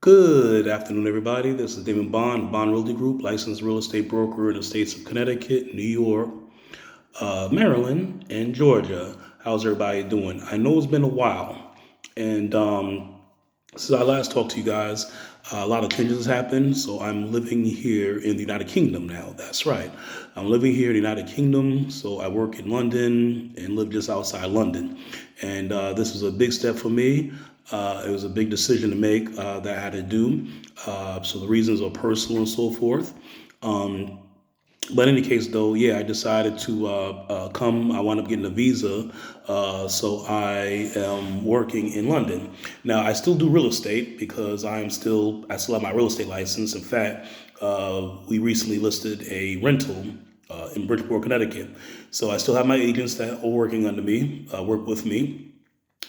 Good afternoon, everybody. This is Damon Bond, Bond Realty Group, licensed real estate broker in the states of Connecticut, New York, Maryland, and Georgia. How's everybody doing? I know it's been a while, and since I last talked to you guys, a lot of changes happened. So I'm living here in the United Kingdom now. That's right. I'm living here in the United Kingdom. So I work in London and live just outside London. And this was a big step for me. It was a big decision to make that I had to do. So the reasons are personal and so forth. Um, but in any case, though, yeah, I decided to come. I wound up getting a visa, so I am working in London. Now, I still do real estate because I still have my real estate license. In fact, we recently listed a rental in Bridgeport, Connecticut. So I still have my agents that are working under me, work with me,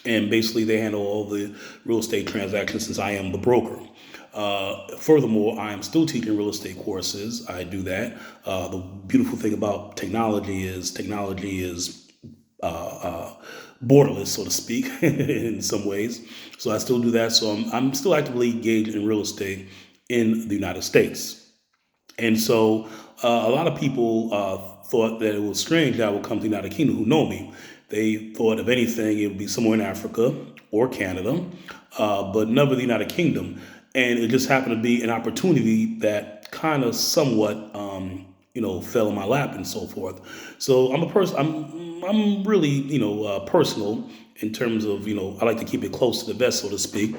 and basically they handle all the real estate transactions since I am the broker. Furthermore, I am still teaching real estate courses. I do that. The beautiful thing about technology is borderless, so to speak, in some ways. So I still do that. So I'm still actively engaged in real estate in the United States. And so a lot of people thought that it was strange that I would come to the United Kingdom who know me. They thought, if anything, it would be somewhere in Africa or Canada, but never the United Kingdom. And it just happened to be an opportunity that kind of somewhat, fell in my lap and so forth. So I'm a person. I'm really, personal in terms of, I like to keep it close to the vest, so to speak.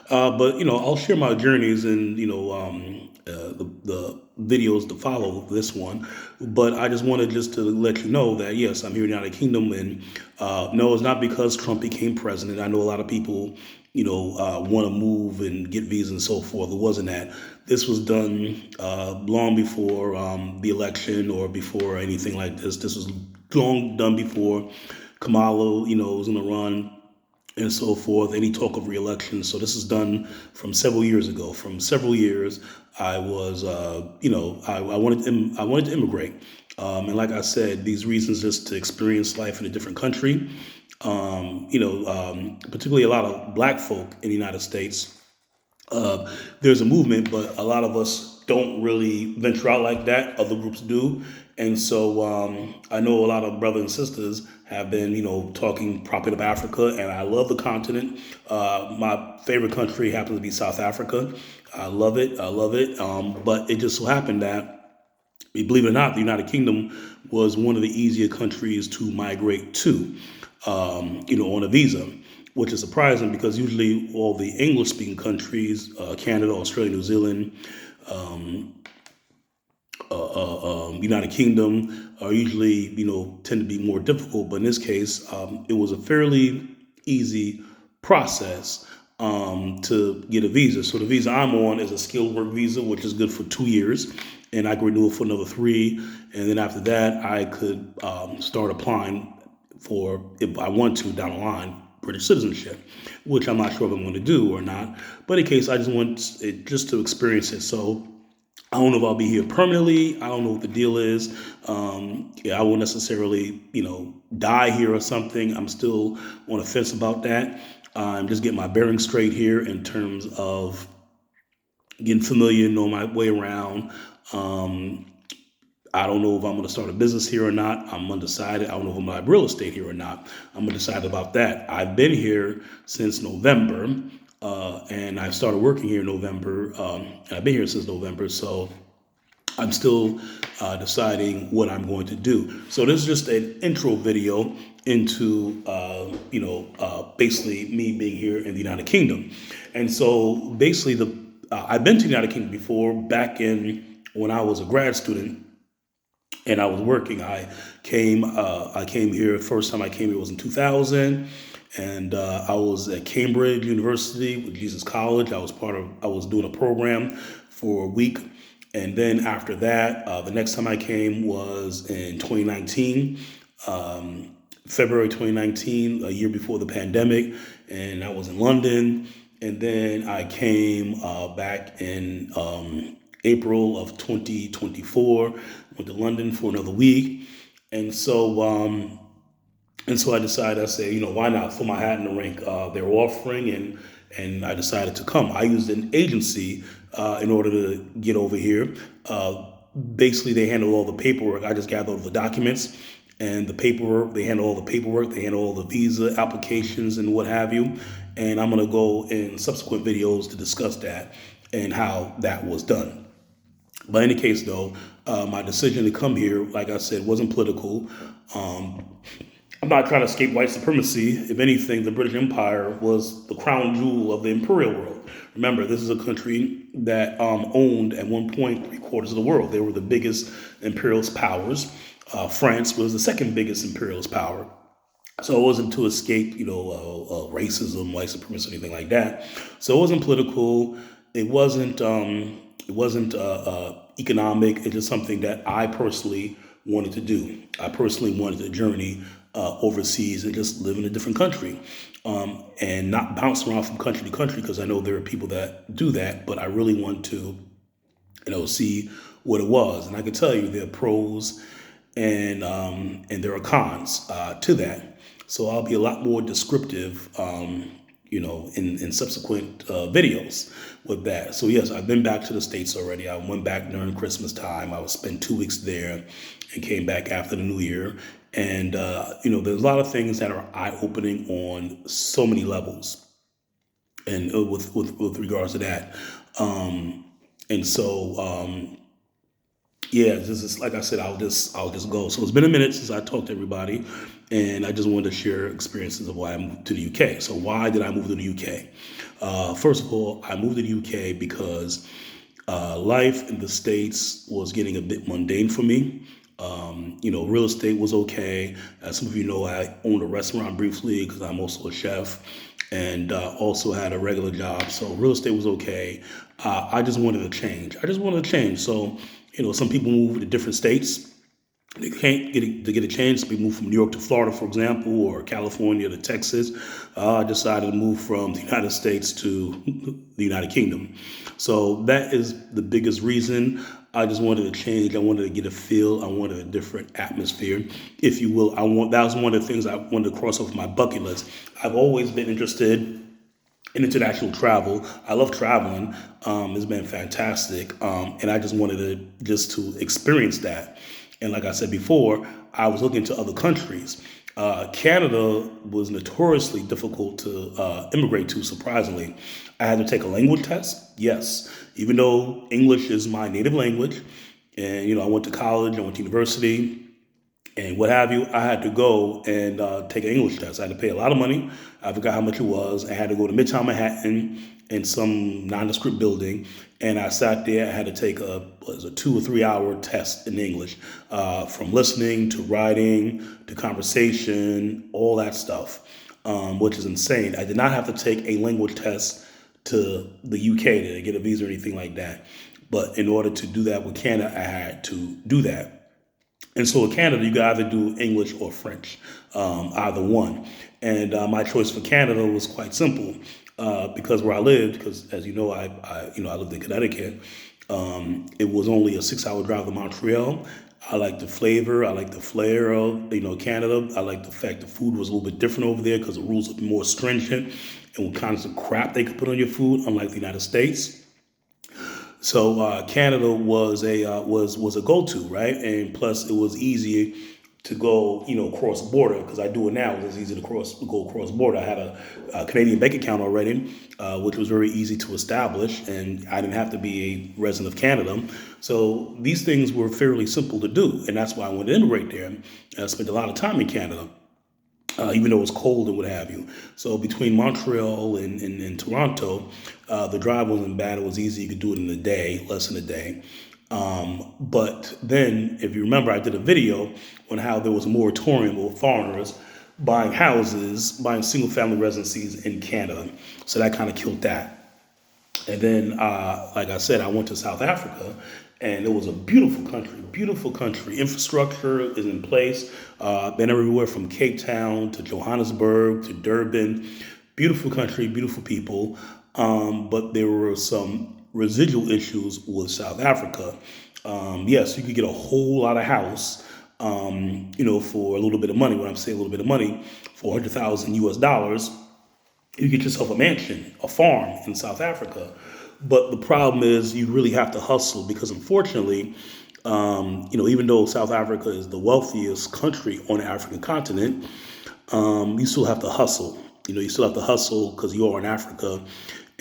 But I'll share my journeys and the videos to follow this one. But I just wanted just to let you know that yes, I'm here in the United Kingdom, and no, it's not because Trump became president. I know a lot of people, want to move and get visas and so forth. It wasn't that. This was done long before the election or before anything like this. This was long done before Kamala, was going to run and so forth, any talk of reelection. So this is done from several years ago. From several years, I was, I wanted to immigrate. And like I said, these reasons just to experience life in a different country, particularly a lot of black folk in the United States. There's a movement, but a lot of us don't really venture out like that. Other groups do. And so I know a lot of brothers and sisters have been, talking, propping up Africa, and I love the continent. My favorite country happens to be South Africa. I love it. I love it. But it just so happened that, believe it or not, the United Kingdom was one of the easier countries to migrate to, on a visa, which is surprising because usually all the English-speaking countries, Canada, Australia, New Zealand, United Kingdom, are usually, tend to be more difficult. But in this case, it was a fairly easy process to get a visa. So the visa I'm on is a skilled work visa, which is good for 2 years, and I could renew it for another 3. And then after that, I could start applying for, if I want to, down the line, British citizenship, which I'm not sure if I'm going to do or not. But in case, I just want it just to experience it. So I don't know if I'll be here permanently. I don't know what the deal is. Yeah, I won't necessarily, die here or something. I'm still on the fence about that. I'm just getting my bearings straight here in terms of getting familiar, know my way around. Um, I don't know if I'm going to start a business here or not. I'm undecided. I don't know if I'm going to have real estate here or not. I'm undecided about that. I've been here since November, and I started working here in November. And I've been here since November, so I'm still deciding what I'm going to do. So this is just an intro video into, basically me being here in the United Kingdom. And so basically, I've been to the United Kingdom before, back in when I was a grad student and I was working. I came here. First time I came here was in 2000, and I was at Cambridge University with Jesus College. I was doing a program for a week, and then after that, the next time I came was in 2019. February 2019, a year before the pandemic, and I was in London. And then I came back in April of 2024. Went to London for another week, and so I decided. I said, why not throw my hat in the ring? They're offering, and and I decided to come. I used an agency in order to get over here. Basically, they handle all the paperwork. I just gather all the documents and the paperwork. They handle all the paperwork. They handle all the visa applications and what have you. And I'm going to go in subsequent videos to discuss that and how that was done. But in any case, though, my decision to come here, like I said, wasn't political. Um, I'm not trying to escape white supremacy. If anything, the British Empire was the crown jewel of the imperial world. Remember, this is a country that owned at one point 3/4 of the world. They were the biggest imperialist powers. France was the second biggest imperialist power. So it wasn't to escape, racism, white supremacy, anything like that. So it wasn't political. It wasn't. Economic. It's just something that I personally wanted to do. I personally wanted to journey overseas and just live in a different country, and not bounce around from country to country because I know there are people that do that. But I really want to, see what it was, and I can tell you there are pros and there are cons to that. So I'll be a lot more descriptive, in subsequent videos with that. So yes, I've been back to the States already. I went back during Christmas time. I was spent 2 weeks there and came back after the New Year. And, there's a lot of things that are eye-opening on so many levels and with regards to that. And so, yeah, this is like I said, I'll just go. So it's been a minute since I talked to everybody, and I just wanted to share experiences of why I moved to the UK. So why did I move to the UK? First of all, I moved to the UK because life in the States was getting a bit mundane for me. Real estate was okay. As some of you know, I owned a restaurant briefly because I'm also a chef, and also had a regular job. So real estate was okay. I just wanted to change. So, some people move to different states. They can't get a chance. People move from New York to Florida, for example, or California to Texas. I decided to move from the United States to the United Kingdom. So that is the biggest reason. I just wanted to change. I wanted to get a feel. I wanted a different atmosphere, if you will. That was one of the things I wanted to cross off my bucket list. I've always been interested in international travel. I love traveling. It's been fantastic. And I just wanted to experience that. And like I said before, I was looking to other countries. Canada was notoriously difficult to immigrate to, surprisingly. I had to take a language test, yes, even though English is my native language. And, I went to college, I went to university, and what have you. I had to go and take an English test. I had to pay a lot of money. I forgot how much it was. I had to go to Midtown Manhattan in some nondescript building, and I sat there. I had to take a 2 or 3 hour test in English, from listening to writing to conversation, all that stuff, which is insane. I did not have to take a language test to the UK to get a visa or anything like that. But in order to do that with Canada, I had to do that. And so in Canada, you can either do English or French, either one. And my choice for Canada was quite simple, because where I lived, because as you know, I lived in Connecticut. It was only a 6 hour drive to Montreal. I like the flavor. I like the flair of Canada. I like the fact the food was a little bit different over there because the rules are more stringent and what kinds of crap they could put on your food, unlike the United States. So Canada was a go-to, right? And plus, it was easy to go, cross border because I do it now. It was easy to go across border. I had a Canadian bank account already, which was very easy to establish, and I didn't have to be a resident of Canada. So these things were fairly simple to do, and that's why I wanted to immigrate there. I spent a lot of time in Canada. Even though it was cold and what have you. So between Montreal and Toronto, the drive wasn't bad. It was easy. You could do it in a day, less than a day. But then, if you remember, I did a video on how there was a moratorium with foreigners buying houses, buying single-family residencies in Canada. So that kind of killed that. And then, like I said, I went to South Africa, and it was a beautiful country. Beautiful country. Infrastructure is in place. Been everywhere from Cape Town to Johannesburg to Durban. Beautiful country, beautiful people. But there were some residual issues with South Africa. Yes, you could get a whole lot of house, for a little bit of money. When I'm saying a little bit of money, $400,000 US. you get yourself a mansion, a farm in South Africa. But the problem is you really have to hustle because unfortunately, even though South Africa is the wealthiest country on the African continent, you still have to hustle. You still have to hustle because you are in Africa.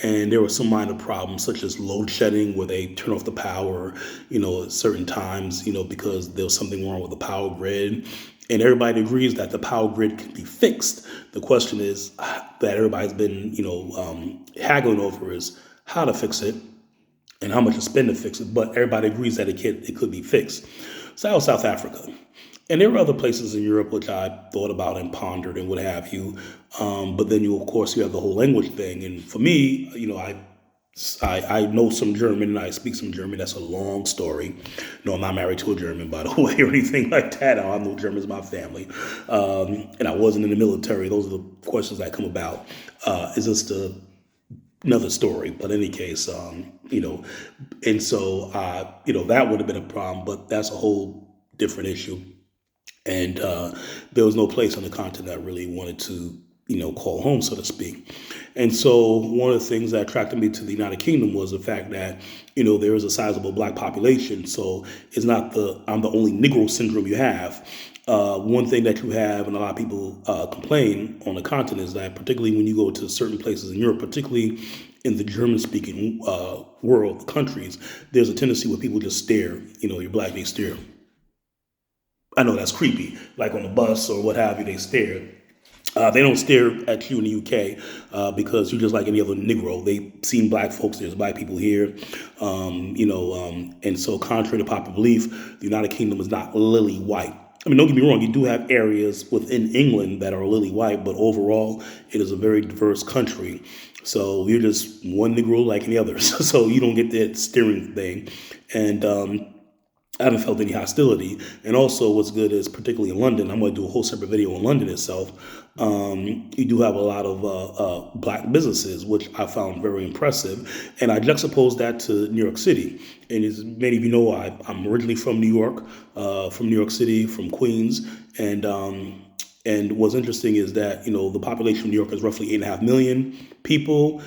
And there were some minor problems such as load shedding where they turn off the power, at certain times, because there was something wrong with the power grid. And everybody agrees that the power grid can be fixed. The question is that everybody's been, haggling over is how to fix it and how much to spend to fix it. But everybody agrees that it could be fixed. So that was South Africa. And there were other places in Europe which I thought about and pondered and what have you. But then of course, you have the whole language thing. And for me, I know some German and I speak some German. That's a long story. No, I'm not married to a German, by the way, or anything like that. I know Germans in my family. And I wasn't in the military. Those are the questions that come about. Is this another story? But in any case, and so, that would have been a problem, but that's a whole different issue. And there was no place on the continent I really wanted to, call home, so to speak. And so one of the things that attracted me to the United Kingdom was the fact that, there is a sizable black population. So it's not I'm the only Negro syndrome you have. One thing that you have, and a lot of people complain on the continent, is that particularly when you go to certain places in Europe, particularly in the German-speaking world, countries, there's a tendency where people just stare. You're black, they stare. I know that's creepy. Like on the bus or what have you, they stare. They don't stare at you in the UK because you're just like any other Negro. They've seen black folks. There's black people here, and so contrary to popular belief, the United Kingdom is not lily white. I mean, don't get me wrong. You do have areas within England that are lily white, but overall, it is a very diverse country. So you're just one Negro like any others. So you don't get that steering thing, and I haven't felt any hostility. And also what's good is particularly in London, I'm going to do a whole separate video on London itself. You do have a lot of black businesses, which I found very impressive. And I juxtapose that to New York City. And as many of you know, I'm originally from New York City, from Queens. And what's interesting is that, the population of New York is roughly 8.5 million people.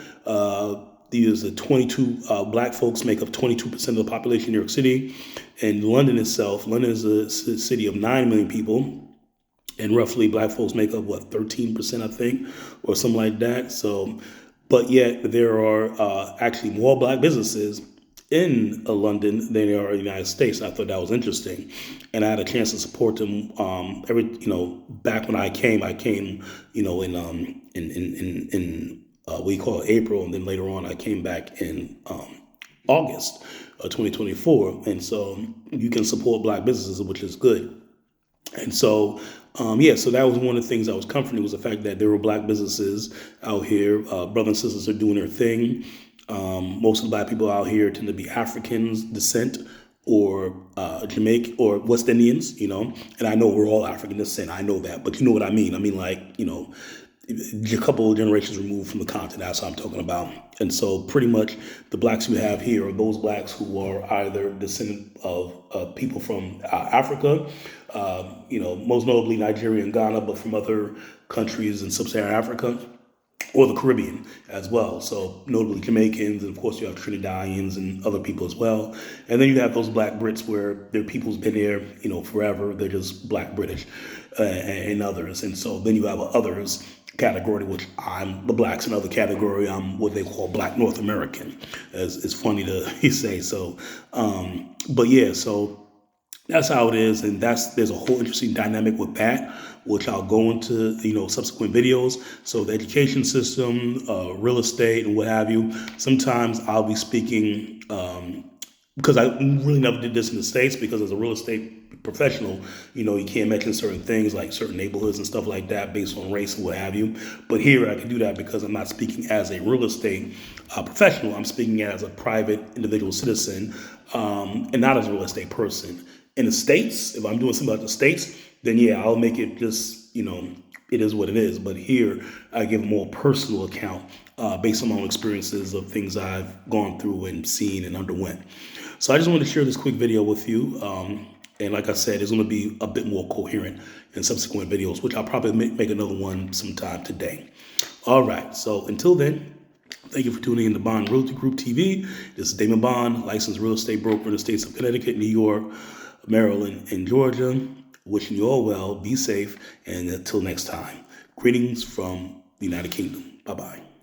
These are 22 black folks make up 22% of the population in New York City. And London is a city of 9 million people. And roughly black folks make up, 13%, I think, or something like that. So, but yet there are actually more black businesses in London than there are in the United States. I thought that was interesting. And I had a chance to support them back when I came, in we call it April, and then later on I came back in August of 2024. And so you can support black businesses, which is good. And so, so that was one of the things that was comforting, was the fact that there were black businesses out here. Brothers and sisters are doing their thing. Most of the black people out here tend to be Africans descent or Jamaican or West Indians, and I know we're all African descent. I know that, but you know what I mean? I mean, like, a couple of generations removed from the continent. That's what I'm talking about. And so pretty much the blacks you have here are those blacks who are either descendant of people from Africa, most notably Nigeria and Ghana, but from other countries in sub-Saharan Africa, or the Caribbean as well. So notably Jamaicans, and of course you have Trinidadians and other people as well. And then you have those black Brits where their people's been there, forever. They're just black British and others. And so then you have others category, which I'm the blacks. Another category, I'm what they call black North American. It's funny to say. So, but yeah, so that's how it is, and there's a whole interesting dynamic with that, which I'll go into subsequent videos. So the education system, real estate, and what have you. Sometimes I'll be speaking because I really never did this in the States, because as a real estate professional, you can't mention certain things like certain neighborhoods and stuff like that based on race and what have you. But here I can do that because I'm not speaking as a real estate professional. I'm speaking as a private individual citizen and not as a real estate person. In the States, if I'm doing something about the States, then yeah, I'll make it just, it is what it is. But here I give a more personal account based on my own experiences of things I've gone through and seen and underwent. So I just wanted to share this quick video with you. And like I said, it's going to be a bit more coherent in subsequent videos, which I'll probably make another one sometime today. All right. So until then, thank you for tuning in to Bond Realty Group TV. This is Damon Bond, licensed real estate broker in the states of Connecticut, New York, Maryland, and Georgia. Wishing you all well, be safe, and until next time, greetings from the United Kingdom. Bye-bye.